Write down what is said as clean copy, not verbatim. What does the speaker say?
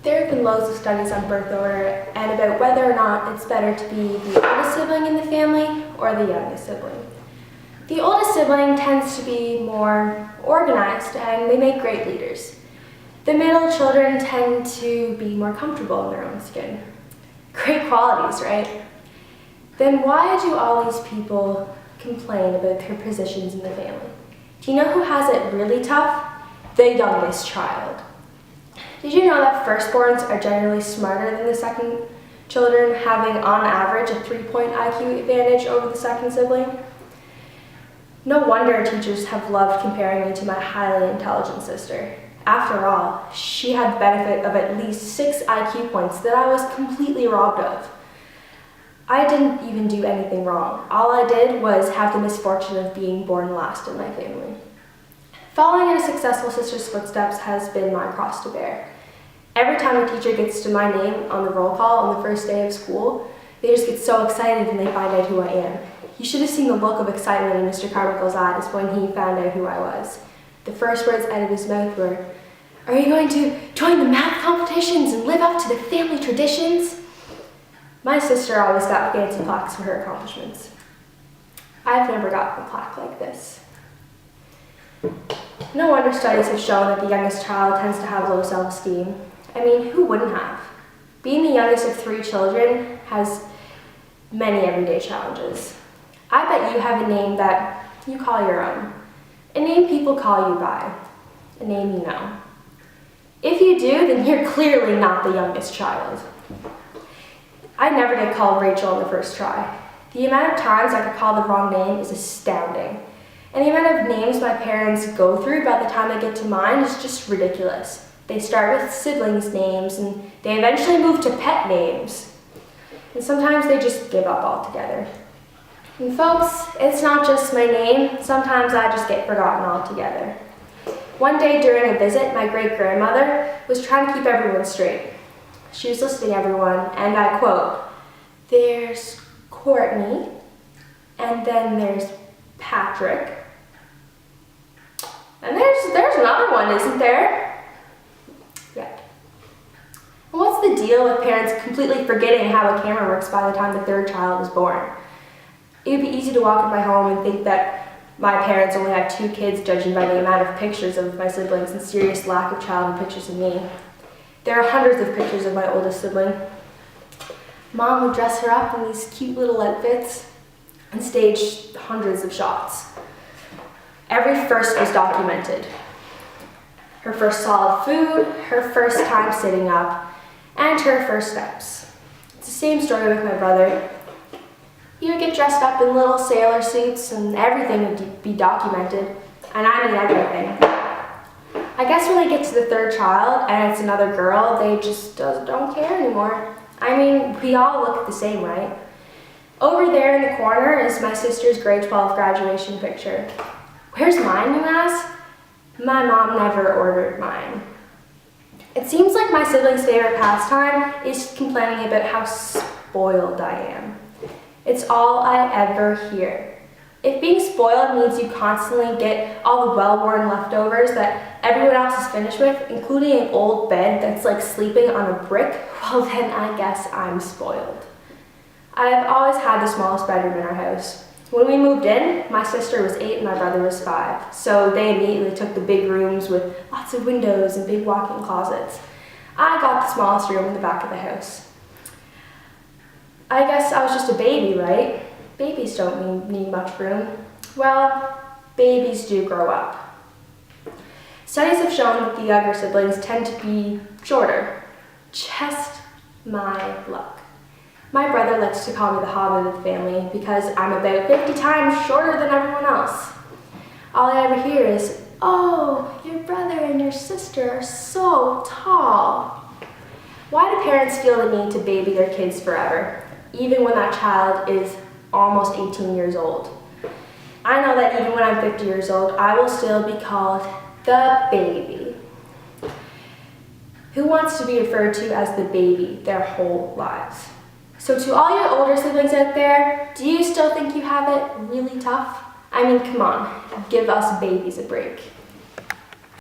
There have been loads of studies on birth order and about whether or not it's better to be the oldest sibling in the family or the youngest sibling. The oldest sibling tends to be more organized and they make great leaders. The middle children tend to be more comfortable in their own skin. Great qualities, right? Then why do all these people complain about their positions in the family? Do you know who has it really tough? The youngest child. Did you know that firstborns are generally smarter than the second children, having on average a 3-point IQ advantage over the second sibling? No wonder teachers have loved comparing me to my highly intelligent sister. After all, she had the benefit of at least 6 IQ points that I was completely robbed of. I didn't even do anything wrong. All I did was have the misfortune of being born last in my family. Following in a successful sister's footsteps has been my cross to bear. Every time a teacher gets to my name on the roll call on the first day of school, they just get so excited when they find out who I am. You should have seen the look of excitement in Mr. Carmichael's eyes when he found out who I was. The first words out of his mouth were, "Are you going to join the math competitions and live up to the family traditions?" My sister always got fancy plaques for her accomplishments. I've never gotten a plaque like this. No wonder studies have shown that the youngest child tends to have low self-esteem. I mean, who wouldn't have? Being the youngest of 3 children has many everyday challenges. I bet you have a name that you call your own, a name people call you by, a name you know. If you do, then you're clearly not the youngest child. I never get called Rachel on the first try. The amount of times I could call the wrong name is astounding. And the amount of names my parents go through by the time I get to mine is just ridiculous. They start with siblings' names and they eventually move to pet names. And sometimes they just give up altogether. And folks, it's not just my name. Sometimes I just get forgotten altogether. One day during a visit, my great-grandmother was trying to keep everyone straight. She was listing everyone, and I quote, "There's Courtney, and then there's Patrick, and there's another one, isn't there?" Yet. And what's the deal with parents completely forgetting how a camera works by the time the 3rd child is born? It would be easy to walk in my home and think that my parents only have 2 kids, judging by the amount of pictures of my siblings and serious lack of childhood pictures of me. There are hundreds of pictures of my oldest sibling. Mom would dress her up in these cute little outfits and stage hundreds of shots. Every first was documented. Her first solid food, her first time sitting up, and her first steps. It's the same story with my brother. He would get dressed up in little sailor suits and everything would be documented. And I mean everything. I guess when they get to the 3rd child and it's another girl, they just don't care anymore. I mean, we all look the same, right? Over there in the corner is my sister's grade 12 graduation picture. Where's mine, you ask? My mom never ordered mine. It seems like my sibling's favorite pastime is complaining about how spoiled I am. It's all I ever hear. If being spoiled means you constantly get all the well-worn leftovers that everyone else is finished with, including an old bed that's like sleeping on a brick, well then I guess I'm spoiled. I've always had the smallest bedroom in our house. When we moved in, my sister was 8 and my brother was 5, so they immediately took the big rooms with lots of windows and big walk-in closets. I got the smallest room in the back of the house. I guess I was just a baby, right? Babies don't need much room. Well, babies do grow up. Studies have shown that the younger siblings tend to be shorter. Just my luck. My brother likes to call me the hobbit of the family because I'm about 50 times shorter than everyone else. All I ever hear is, "Oh, your brother and your sister are so tall." Why do parents feel the need to baby their kids forever, even when that child is almost 18 years old? I know that even when I'm 50 years old, I will still be called the baby. Who wants to be referred to as the baby their whole lives? So to all your older siblings out there, do you still think you have it really tough? I mean, come on, give us babies a break.